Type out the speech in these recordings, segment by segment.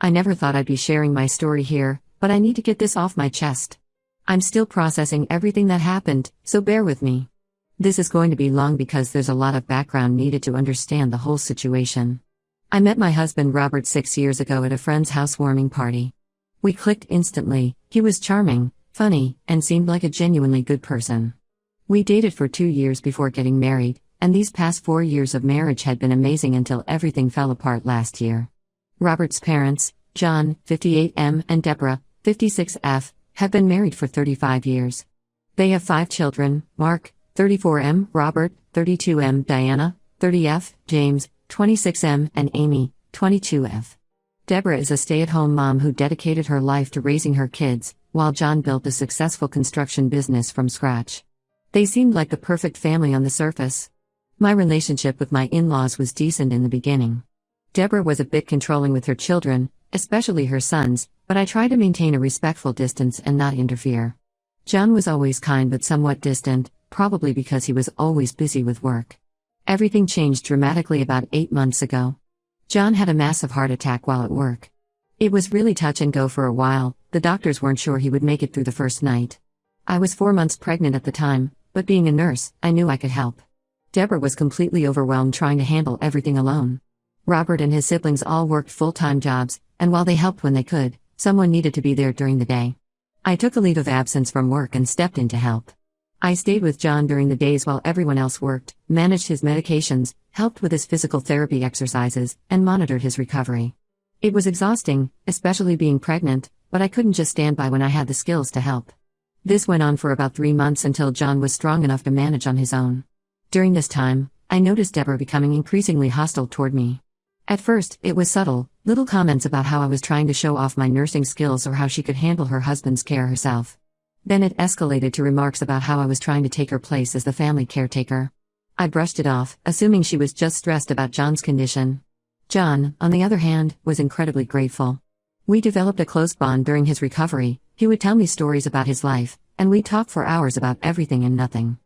I never thought I'd be sharing my story here, but I need to get this off my chest. I'm still processing everything that happened, so bear with me. This is going to be long because there's a lot of background needed to understand the whole situation. I met my husband Robert 6 years ago at a friend's housewarming party. We clicked instantly. He was charming, funny, and seemed like a genuinely good person. We dated for 2 years before getting married, and these past 4 years of marriage had been amazing until everything fell apart last year. Robert's parents, John, 58M, and Deborah, 56F, have been married for 35 years. They have 5 children: Mark, 34M, Robert, 32M, Diana, 30F, James, 26M, and Amy, 22F. Deborah is a stay-at-home mom who dedicated her life to raising her kids, while John built a successful construction business from scratch. They seemed like the perfect family on the surface. My relationship with my in-laws was decent in the beginning. Deborah was a bit controlling with her children, especially her sons, but I tried to maintain a respectful distance and not interfere. John was always kind but somewhat distant, probably because he was always busy with work. Everything changed dramatically about 8 months ago. John had a massive heart attack while at work. It was really touch and go for a while. The doctors weren't sure he would make it through the first night. I was 4 months pregnant at the time, but being a nurse, I knew I could help. Deborah was completely overwhelmed trying to handle everything alone. Robert and his siblings all worked full-time jobs, and while they helped when they could, someone needed to be there during the day. I took a leave of absence from work and stepped in to help. I stayed with John during the days while everyone else worked, managed his medications, helped with his physical therapy exercises, and monitored his recovery. It was exhausting, especially being pregnant, but I couldn't just stand by when I had the skills to help. This went on for about 3 months until John was strong enough to manage on his own. During this time, I noticed Deborah becoming increasingly hostile toward me. At first, it was subtle, little comments about how I was trying to show off my nursing skills or how she could handle her husband's care herself. Then it escalated to remarks about how I was trying to take her place as the family caretaker. I brushed it off, assuming she was just stressed about John's condition. John, on the other hand, was incredibly grateful. We developed a close bond during his recovery. He would tell me stories about his life, and we'd talk for hours about everything and nothing.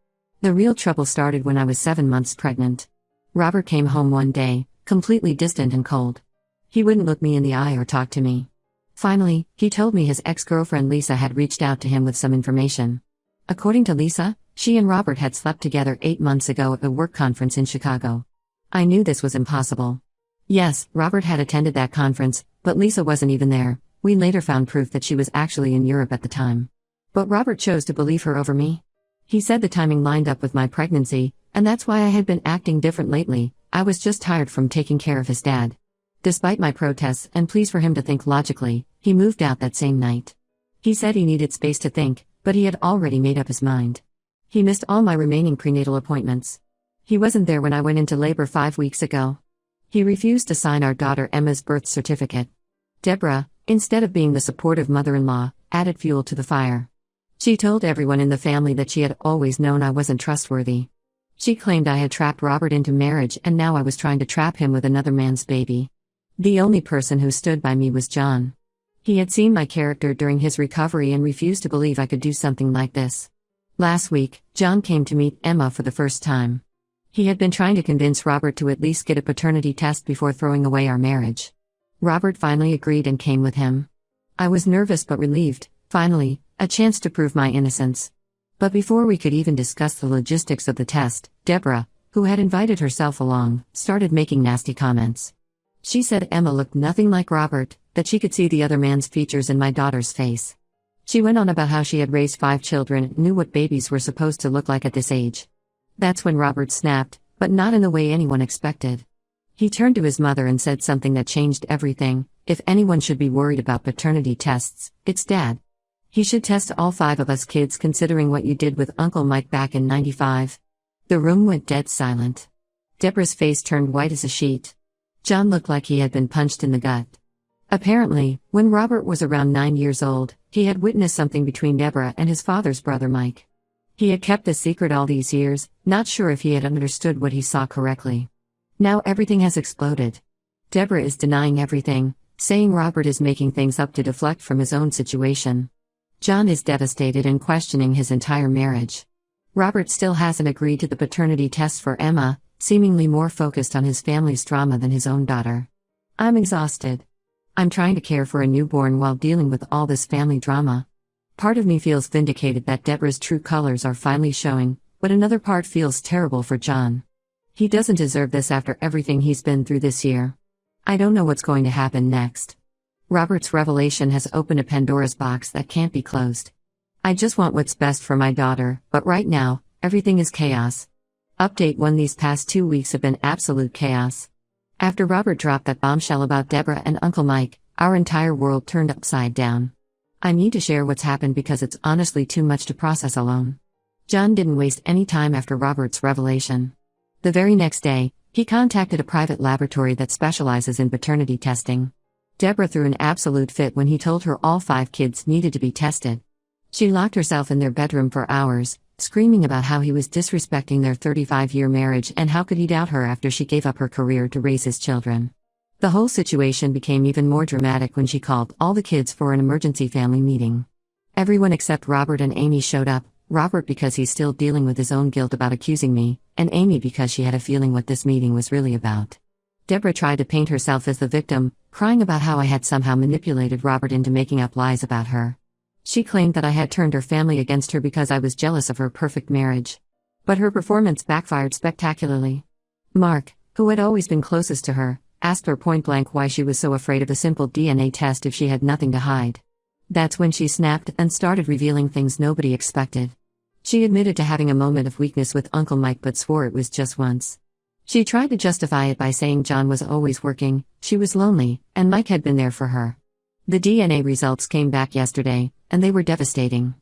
The real trouble started when I was 7 months pregnant. Robert came home one day, completely distant and cold. He wouldn't look me in the eye or talk to me. Finally, he told me his ex-girlfriend Lisa had reached out to him with some information. According to Lisa, she and Robert had slept together 8 months ago at a work conference in Chicago. I knew this was impossible. Yes, Robert had attended that conference, but Lisa wasn't even there. We later found proof that she was actually in Europe at the time. But Robert chose to believe her over me. He said the timing lined up with my pregnancy, and that's why I had been acting different lately. I was just tired from taking care of his dad. Despite my protests and pleas for him to think logically, he moved out that same night. He said he needed space to think, but he had already made up his mind. He missed all my remaining prenatal appointments. He wasn't there when I went into labor 5 weeks ago. He refused to sign our daughter Emma's birth certificate. Deborah, instead of being the supportive mother-in-law, added fuel to the fire. She told everyone in the family that she had always known I wasn't trustworthy. She claimed I had trapped Robert into marriage and now I was trying to trap him with another man's baby. The only person who stood by me was John. He had seen my character during his recovery and refused to believe I could do something like this. Last week, John came to meet Emma for the first time. He had been trying to convince Robert to at least get a paternity test before throwing away our marriage. Robert finally agreed and came with him. I was nervous but relieved. Finally, a chance to prove my innocence. But before we could even discuss the logistics of the test, Deborah, who had invited herself along, started making nasty comments. She said Emma looked nothing like Robert, that she could see the other man's features in my daughter's face. She went on about how she had raised 5 children and knew what babies were supposed to look like at this age. That's when Robert snapped, but not in the way anyone expected. He turned to his mother and said something that changed everything. If anyone should be worried about paternity tests, it's Dad. He should test all 5 of us kids considering what you did with Uncle Mike back in '95. The room went dead silent. Deborah's face turned white as a sheet. John looked like he had been punched in the gut. Apparently, when Robert was around 9 years old, he had witnessed something between Deborah and his father's brother Mike. He had kept the secret all these years, not sure if he had understood what he saw correctly. Now everything has exploded. Deborah is denying everything, saying Robert is making things up to deflect from his own situation. John is devastated and questioning his entire marriage. Robert still hasn't agreed to the paternity test for Emma, seemingly more focused on his family's drama than his own daughter. I'm exhausted. I'm trying to care for a newborn while dealing with all this family drama. Part of me feels vindicated that Deborah's true colors are finally showing, but another part feels terrible for John. He doesn't deserve this after everything he's been through this year. I don't know what's going to happen next. Robert's revelation has opened a Pandora's box that can't be closed. I just want what's best for my daughter, but right now, everything is chaos. Update 1: These past 2 weeks have been absolute chaos. After Robert dropped that bombshell about Deborah and Uncle Mike, our entire world turned upside down. I need to share what's happened because it's honestly too much to process alone. John didn't waste any time after Robert's revelation. The very next day, he contacted a private laboratory that specializes in paternity testing. Deborah threw an absolute fit when he told her all 5 kids needed to be tested. She locked herself in their bedroom for hours, screaming about how he was disrespecting their 35-year marriage and how could he doubt her after she gave up her career to raise his children. The whole situation became even more dramatic when she called all the kids for an emergency family meeting. Everyone except Robert and Amy showed up, Robert because he's still dealing with his own guilt about accusing me, and Amy because she had a feeling what this meeting was really about. Deborah tried to paint herself as the victim, crying about how I had somehow manipulated Robert into making up lies about her. She claimed that I had turned her family against her because I was jealous of her perfect marriage. But her performance backfired spectacularly. Mark, who had always been closest to her, asked her point-blank why she was so afraid of a simple DNA test if she had nothing to hide. That's when she snapped and started revealing things nobody expected. She admitted to having a moment of weakness with Uncle Mike but swore it was just once. She tried to justify it by saying John was always working, she was lonely, and Mike had been there for her. The DNA results came back yesterday, and they were devastating.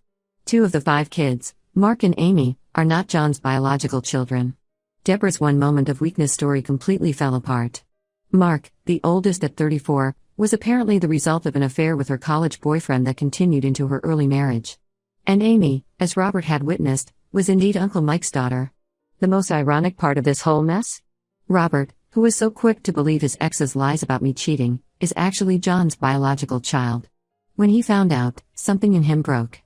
2 of the 5 kids, Mark and Amy, are not John's biological children. Deborah's one moment of weakness story completely fell apart. Mark, the oldest at 34, was apparently the result of an affair with her college boyfriend that continued into her early marriage. And Amy, as Robert had witnessed, was indeed Uncle Mike's daughter. The most ironic part of this whole mess? Robert, who was so quick to believe his ex's lies about me cheating, is actually John's biological child. When he found out, something in him broke.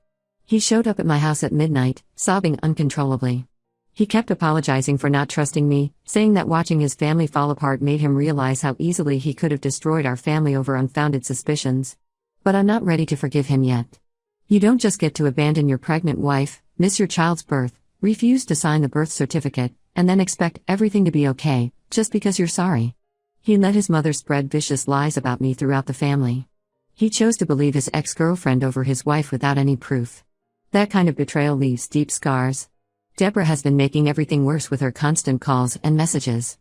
He showed up at my house at midnight, sobbing uncontrollably. He kept apologizing for not trusting me, saying that watching his family fall apart made him realize how easily he could have destroyed our family over unfounded suspicions. But I'm not ready to forgive him yet. You don't just get to abandon your pregnant wife, miss your child's birth, refuse to sign the birth certificate, and then expect everything to be okay, just because you're sorry. He let his mother spread vicious lies about me throughout the family. He chose to believe his ex-girlfriend over his wife without any proof. That kind of betrayal leaves deep scars. Deborah has been making everything worse with her constant calls and messages.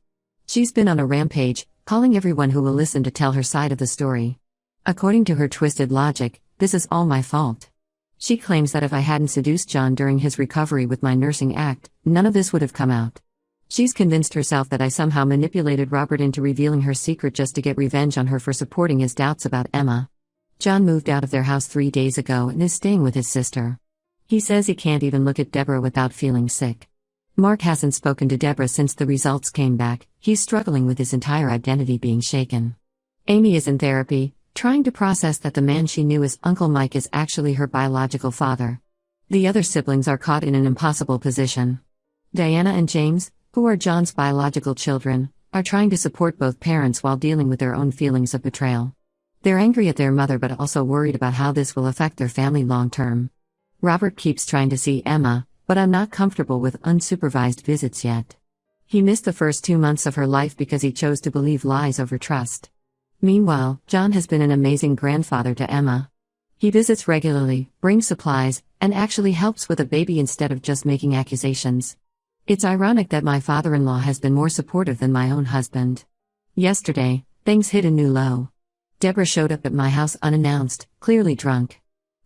She's been on a rampage, calling everyone who will listen to tell her side of the story. According to her twisted logic, this is all my fault. She claims that if I hadn't seduced John during his recovery with my nursing act, none of this would have come out. She's convinced herself that I somehow manipulated Robert into revealing her secret just to get revenge on her for supporting his doubts about Emma. John moved out of their house 3 days ago and is staying with his sister. He says he can't even look at Deborah without feeling sick. Mark hasn't spoken to Deborah since the results came back. He's struggling with his entire identity being shaken. Amy is in therapy, trying to process that the man she knew as Uncle Mike is actually her biological father. The other siblings are caught in an impossible position. Diana and James, who are John's biological children, are trying to support both parents while dealing with their own feelings of betrayal. They're angry at their mother but also worried about how this will affect their family long term. Robert keeps trying to see Emma, but I'm not comfortable with unsupervised visits yet. He missed the first 2 months of her life because he chose to believe lies over trust. Meanwhile, John has been an amazing grandfather to Emma. He visits regularly, brings supplies, and actually helps with a baby instead of just making accusations. It's ironic that my father-in-law has been more supportive than my own husband. Yesterday, things hit a new low. Deborah showed up at my house unannounced, clearly drunk.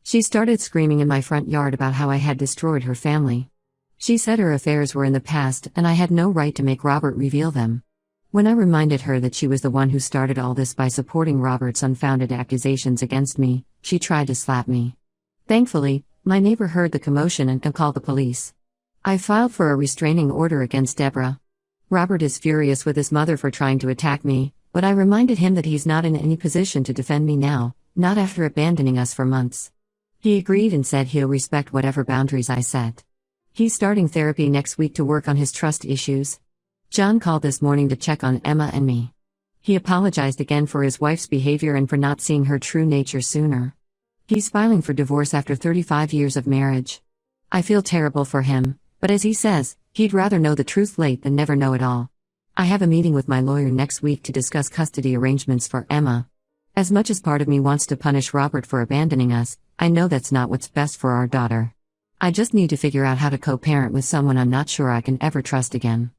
She started screaming in my front yard about how I had destroyed her family. She said her affairs were in the past and I had no right to make Robert reveal them. When I reminded her that she was the one who started all this by supporting Robert's unfounded accusations against me, she tried to slap me. Thankfully, my neighbor heard the commotion and called the police. I filed for a restraining order against Deborah. Robert is furious with his mother for trying to attack me, but I reminded him that he's not in any position to defend me now, not after abandoning us for months. He agreed and said he'll respect whatever boundaries I set. He's starting therapy next week to work on his trust issues. John called this morning to check on Emma and me. He apologized again for his wife's behavior and for not seeing her true nature sooner. He's filing for divorce after 35 years of marriage. I feel terrible for him, but as he says, he'd rather know the truth late than never know it all. I have a meeting with my lawyer next week to discuss custody arrangements for Emma. As much as part of me wants to punish Robert for abandoning us, I know that's not what's best for our daughter. I just need to figure out how to co-parent with someone I'm not sure I can ever trust again.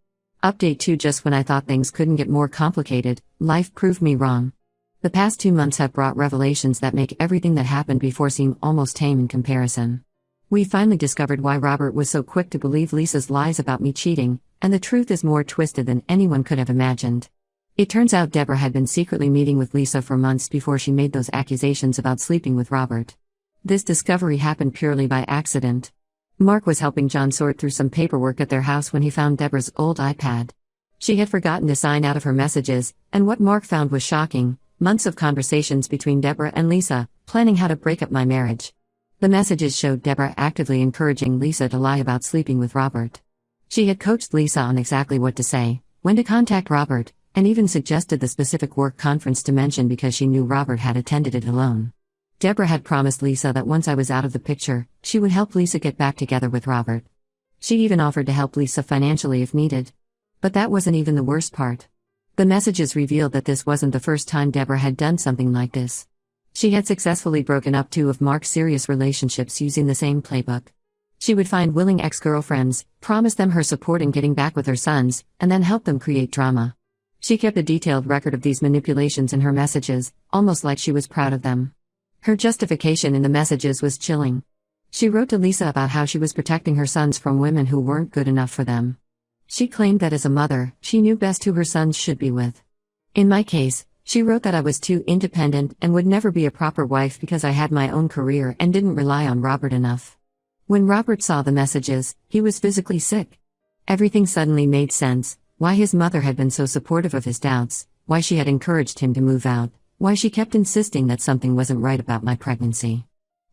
Update 2: Just when I thought things couldn't get more complicated, life proved me wrong. The past 2 months have brought revelations that make everything that happened before seem almost tame in comparison. We finally discovered why Robert was so quick to believe Lisa's lies about me cheating, and the truth is more twisted than anyone could have imagined. It turns out Deborah had been secretly meeting with Lisa for months before she made those accusations about sleeping with Robert. This discovery happened purely by accident. Mark was helping John sort through some paperwork at their house when he found Deborah's old iPad. She had forgotten to sign out of her messages, and what Mark found was shocking: months of conversations between Deborah and Lisa, planning how to break up my marriage. The messages showed Deborah actively encouraging Lisa to lie about sleeping with Robert. She had coached Lisa on exactly what to say, when to contact Robert, and even suggested the specific work conference to mention because she knew Robert had attended it alone. Deborah had promised Lisa that once I was out of the picture, she would help Lisa get back together with Robert. She even offered to help Lisa financially if needed. But that wasn't even the worst part. The messages revealed that this wasn't the first time Deborah had done something like this. She had successfully broken up 2 of Mark's serious relationships using the same playbook. She would find willing ex-girlfriends, promise them her support in getting back with her sons, and then help them create drama. She kept a detailed record of these manipulations in her messages, almost like she was proud of them. Her justification in the messages was chilling. She wrote to Lisa about how she was protecting her sons from women who weren't good enough for them. She claimed that as a mother, she knew best who her sons should be with. In my case, she wrote that I was too independent and would never be a proper wife because I had my own career and didn't rely on Robert enough. When Robert saw the messages, he was physically sick. Everything suddenly made sense: why his mother had been so supportive of his doubts, why she had encouraged him to move out, why she kept insisting that something wasn't right about my pregnancy.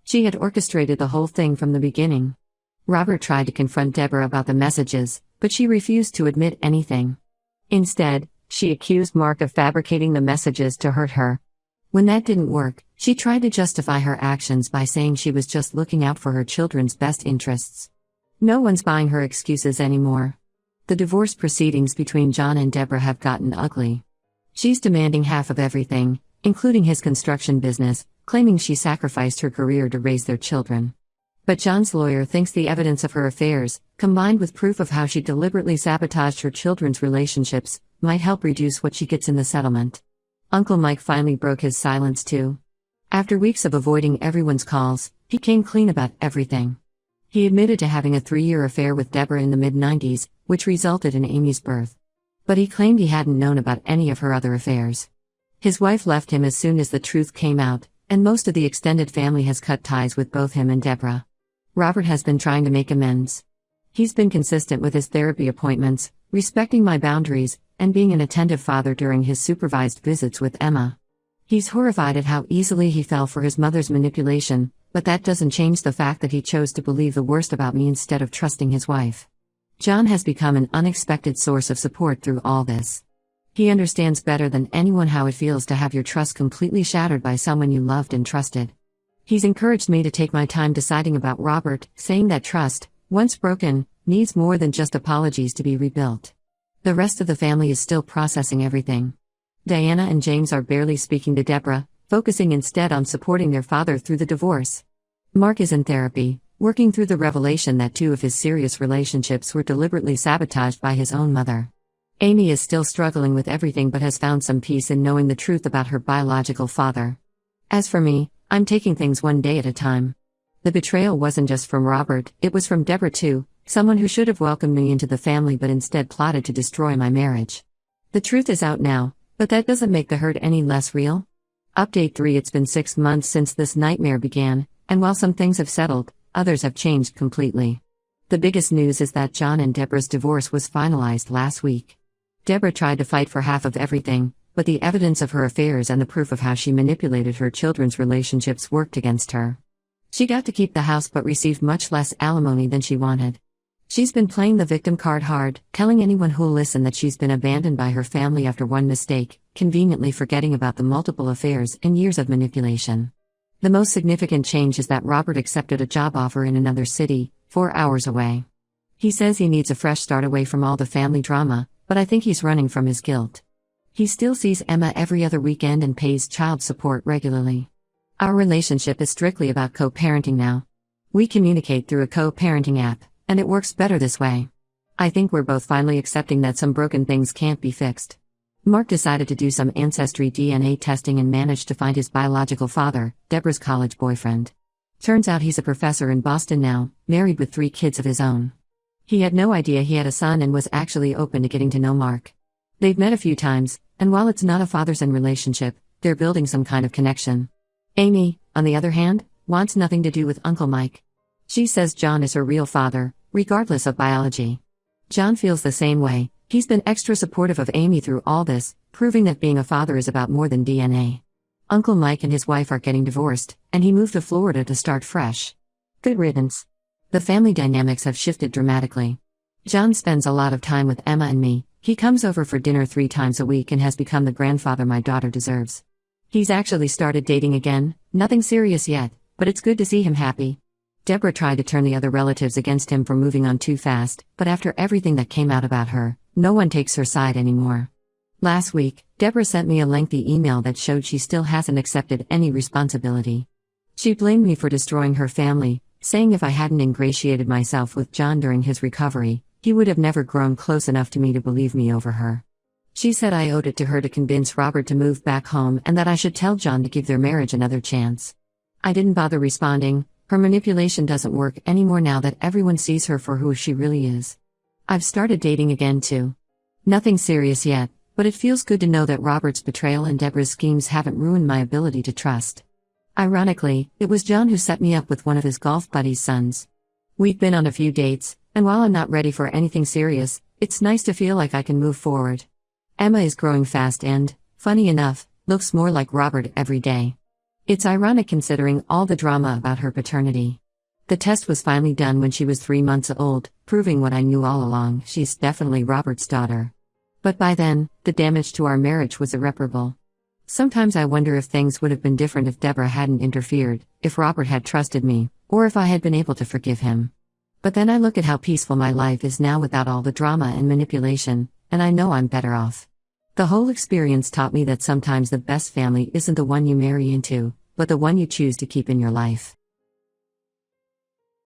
She had orchestrated the whole thing from the beginning. Robert tried to confront Deborah about the messages, but she refused to admit anything. Instead, she accused Mark of fabricating the messages to hurt her. When that didn't work, she tried to justify her actions by saying she was just looking out for her children's best interests. No one's buying her excuses anymore. The divorce proceedings between John and Deborah have gotten ugly. She's demanding half of everything, including his construction business, claiming she sacrificed her career to raise their children. But John's lawyer thinks the evidence of her affairs, combined with proof of how she deliberately sabotaged her children's relationships, might help reduce what she gets in the settlement. Uncle Mike finally broke his silence too. After weeks of avoiding everyone's calls, he came clean about everything. He admitted to having a 3-year affair with Deborah in the mid-90s, which resulted in Amy's birth. But he claimed he hadn't known about any of her other affairs. His wife left him as soon as the truth came out, and most of the extended family has cut ties with both him and Deborah. Robert has been trying to make amends. He's been consistent with his therapy appointments, respecting my boundaries, and being an attentive father during his supervised visits with Emma. He's horrified at how easily he fell for his mother's manipulation, but that doesn't change the fact that he chose to believe the worst about me instead of trusting his wife. John has become an unexpected source of support through all this. He understands better than anyone how it feels to have your trust completely shattered by someone you loved and trusted. He's encouraged me to take my time deciding about Robert, saying that trust, once broken, needs more than just apologies to be rebuilt. The rest of the family is still processing everything. Diana and James are barely speaking to Deborah, focusing instead on supporting their father through the divorce. Mark is in therapy, working through the revelation that 2 of his serious relationships were deliberately sabotaged by his own mother. Amy is still struggling with everything but has found some peace in knowing the truth about her biological father. As for me, I'm taking things one day at a time. The betrayal wasn't just from Robert, it was from Deborah too, someone who should have welcomed me into the family but instead plotted to destroy my marriage. The truth is out now, but that doesn't make the hurt any less real. Update 3: It's been 6 months since this nightmare began, and while some things have settled, others have changed completely. The biggest news is that John and Deborah's divorce was finalized last week. Deborah tried to fight for half of everything, but the evidence of her affairs and the proof of how she manipulated her children's relationships worked against her. She got to keep the house but received much less alimony than she wanted. She's been playing the victim card hard, telling anyone who'll listen that she's been abandoned by her family after one mistake, conveniently forgetting about the multiple affairs and years of manipulation. The most significant change is that Robert accepted a job offer in another city, 4 hours away. He says he needs a fresh start away from all the family drama, but I think he's running from his guilt. He still sees Emma every other weekend and pays child support regularly. Our relationship is strictly about co-parenting now. We communicate through a co-parenting app, and it works better this way. I think we're both finally accepting that some broken things can't be fixed. Mark decided to do some ancestry DNA testing and managed to find his biological father, Deborah's college boyfriend. Turns out he's a professor in Boston now, married with 3 kids of his own. He had no idea he had a son and was actually open to getting to know Mark. They've met a few times, and while it's not a father-son relationship, they're building some kind of connection. Amy, on the other hand, wants nothing to do with Uncle Mike. She says John is her real father, regardless of biology. John feels the same way. He's been extra supportive of Amy through all this, proving that being a father is about more than DNA. Uncle Mike and his wife are getting divorced, and he moved to Florida to start fresh. Good riddance. The family dynamics have shifted dramatically. John spends a lot of time with Emma and me. He comes over for dinner 3 times a week and has become the grandfather my daughter deserves. He's actually started dating again, nothing serious yet, but it's good to see him happy. Deborah tried to turn the other relatives against him for moving on too fast, but after everything that came out about her, no one takes her side anymore. Last week, Deborah sent me a lengthy email that showed she still hasn't accepted any responsibility. She blamed me for destroying her family, saying if I hadn't ingratiated myself with John during his recovery, he would have never grown close enough to me to believe me over her. She said I owed it to her to convince Robert to move back home and that I should tell John to give their marriage another chance. I didn't bother responding. Her manipulation doesn't work anymore now that everyone sees her for who she really is. I've started dating again too. Nothing serious yet, but it feels good to know that Robert's betrayal and Deborah's schemes haven't ruined my ability to trust. Ironically, it was John who set me up with one of his golf buddies' sons. We've been on a few dates, and while I'm not ready for anything serious, it's nice to feel like I can move forward. Emma is growing fast and, funny enough, looks more like Robert every day. It's ironic considering all the drama about her paternity. The test was finally done when she was 3 months old, proving what I knew all along: she's definitely Robert's daughter. But by then, the damage to our marriage was irreparable. Sometimes I wonder if things would have been different if Deborah hadn't interfered, if Robert had trusted me, or if I had been able to forgive him. But then I look at how peaceful my life is now without all the drama and manipulation, and I know I'm better off. The whole experience taught me that sometimes the best family isn't the one you marry into, but the one you choose to keep in your life.